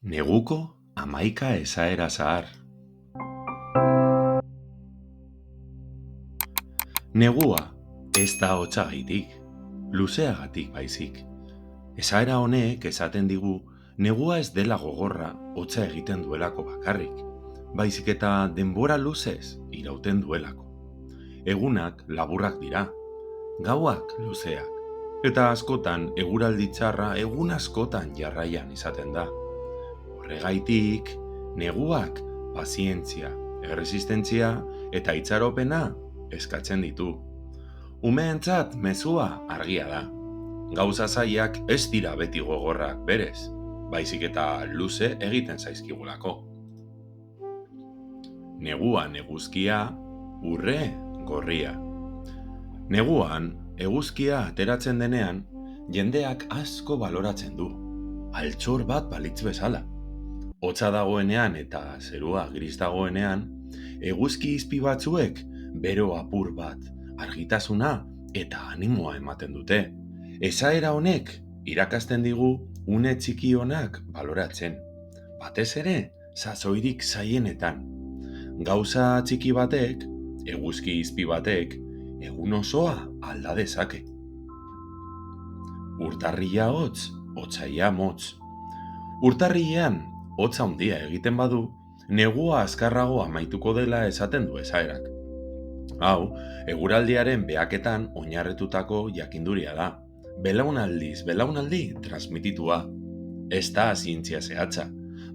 Neguko 11 esaera zahar. Negua ez da hotzagaitik, luzeagatik baizik. Esaera honek esaten digu negua ez dela gogorra hotza egiten duelako bakarrik, baizik eta denbora luzez irauten duelako. Egunak laburrak dira, gauak luzeak, eta askotan eguraldi txarra egun askotan jarraian izaten da. Horregaitik, neguak pazientzia, erresistentzia eta itxaropena eskatzen ditu. Umeentzat mezua argia da. Gauza zailak ez dira beti gogorrak berez, baizik eta luze egiten zaizkigulako. Negua eguzkia, urre gorria. Neguan, eguzkia ateratzen denean, jendeak asko baloratzen du. Altxor bat balitz bezala. Hotza dagoenean eta zerua gris dagoenean, eguzki izpi batzuek bero apur bat, argitasuna eta animoa ematen dute. Esaera honek irakasten digu une txiki honak baloratzen. Batez ere, sasoirik zailenetan. Gauza txiki batek, eguzki izpi batek, egun osoa alda dezake. Urtarrila hotz, otsaila motz. Urtarrilean, hotza handia egiten badu, negua azkarrago amaituko dela esaten du esaerak. Hau, eguraldiaren behaketan oinarritutako jakinduria da. Belaunaldiz belaunaldi transmititua. Ez da zientzia zehatza,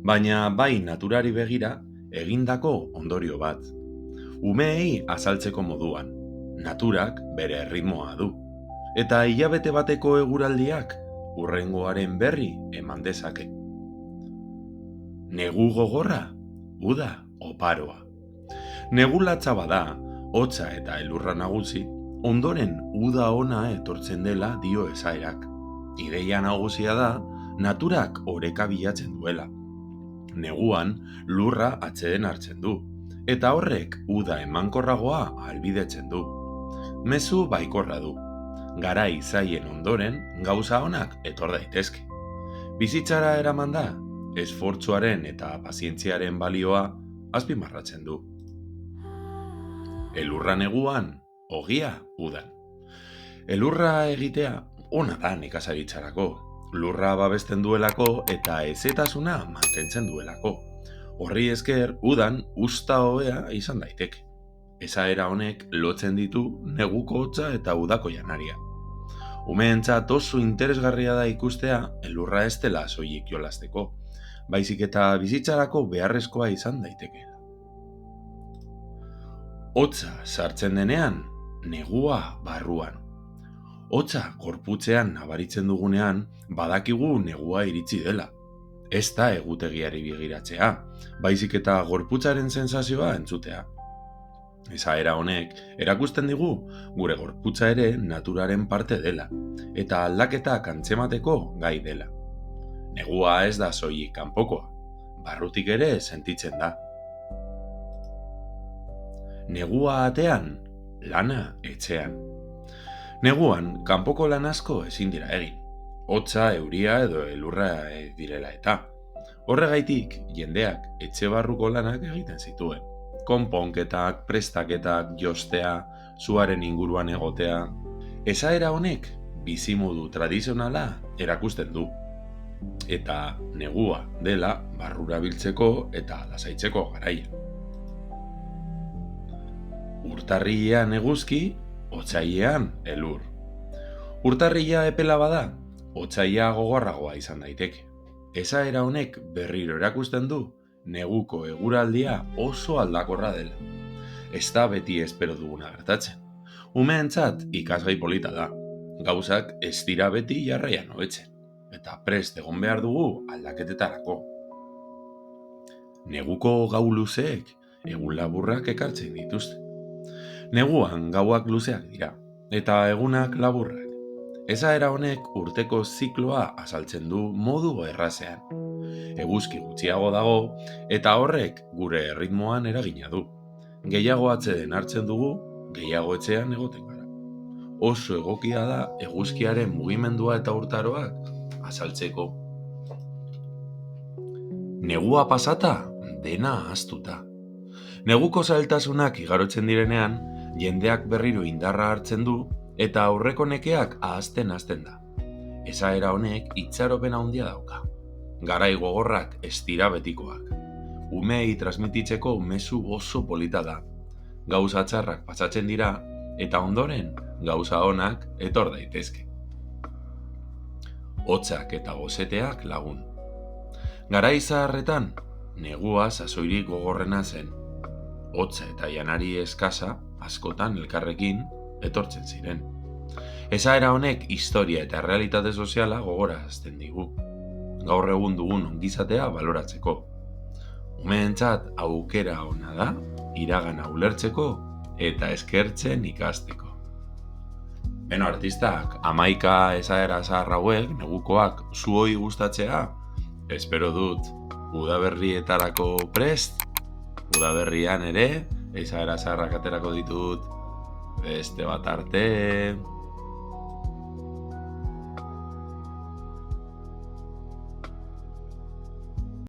baina bai naturari begira egindako ondorio bat. Umeei azaltzeko moduan, naturak bere erritmoa du. Eta hilabete bateko eguraldiak hurrengoaren berri eman dezake. Negu gogorra, uda oparoa. Negu latza bada, hotza eta elurra nagusi, ondoren uda ona etortzen dela dio esaerak. Ideia nagusia da, naturak oreka bilatzen duela. Neguan lurra atseden hartzen du, eta horrek uda emankorragoa ahalbidetzen du. Mezu baikorra du. Garai zaien ondoren gauza onak etor daitezke. Bizitzara eraman da, esfortzuaren eta pazientziaren balioa azpimarratzen du. Elurra neguan, ogia udan. Elurra egitea ona da nekazaritzarako. Lurra babesten duelako eta hezetasuna mantentzen duelako. Horri esker udan uzta hobea izan daiteke. Esaera honek lotzen ditu neguko hotza eta udako janaria. Umeentzat oso interesgarria da ikustea elurra ez dela soilik jolasteko, baizik eta bizitzarako beharrezkoa izan daiteke. Hotza sartzen denean, negua barruan. Hotza gorputzean nabaritzen dugunean, badakigu negua iritsi dela. Ez da egutegiari begiratzea, baizik eta gorputzaren sensazioa entzutea. Esaera honek erakusten digu gure gorputza ere naturaren parte dela, eta aldaketak antzemateko gai dela. Negua ez da soilik kanpokoa, barrutik ere sentitzen da. Negua atean, lana etxean. Neguan, kanpoko lan asko ezin dira egin. Hotza, euria edo elurra direla eta. Horregaitik, jendeak etxe barruko lanak egiten zituen. Konponketak, prestaketak, jostea, suaren inguruan egotea. Esaera honek bizimodu tradizionala erakusten du. Eta negua dela barrura biltzeko eta lasaitzeko garaia. Urtarrilean eguzki, otsailean elur. Urtarrila epela bada, otsaila gogorragoa izan daiteke. Esaera honek berriro erakusten du neguko eguraldia oso aldakorra dela. Ez da beti espero duguna gertatzen. Umeentzat ikasgai polita da. Gauzak ez dira beti jarraian hobetzen, eta prest egon behar dugu aldaketetarako. Neguko gau luzeek egun laburrak ekartzen dituzte. Neguan gauak luzeak dira, eta egunak laburrak. Esaera honek urteko zikloa azaltzen du modu errazean. Eguzki gutxiago dago, eta horrek gure erritmoan eragina du. Gehiago atseden hartzen dugu, gehiago etxean egoten gara. Oso egokia da eguzkiaren mugimendua eta urtaroak azaltzeko. Negua pasata, dena ahaztuta. Neguko zailtasunak igarotzen direnean, jendeak berriro indarra hartzen du eta aurreko nekeak ahazten hasten da. Esaera honek itxaropen handia dauka. Garai gogorrak ez dira betikoak. Umeei transmititzeko mezu oso polita da. Gauza txarrak pasatzen dira eta ondoren gauza onak etor daitezke. Hotzak eta gozeteak lagun. Garai zaharretan, negua sasoirik gogorrena zen. Hotza eta janari eskasa askotan elkarrekin etortzen ziren. Esaera honek historia eta errealitate soziala gogorazten digu. Gaur egun dugun ongizatea baloratzeko. Umeentzat aukera ona da, iragana ulertzeko eta eskertzen ikasteko. Beno, artistak, 11 esaera zahar hauek, negukoak, zuoi gustatzea, espero dut udaberrietarako prest. Udaberrian ere, esaera zaharrak aterako ditut, beste bat arte.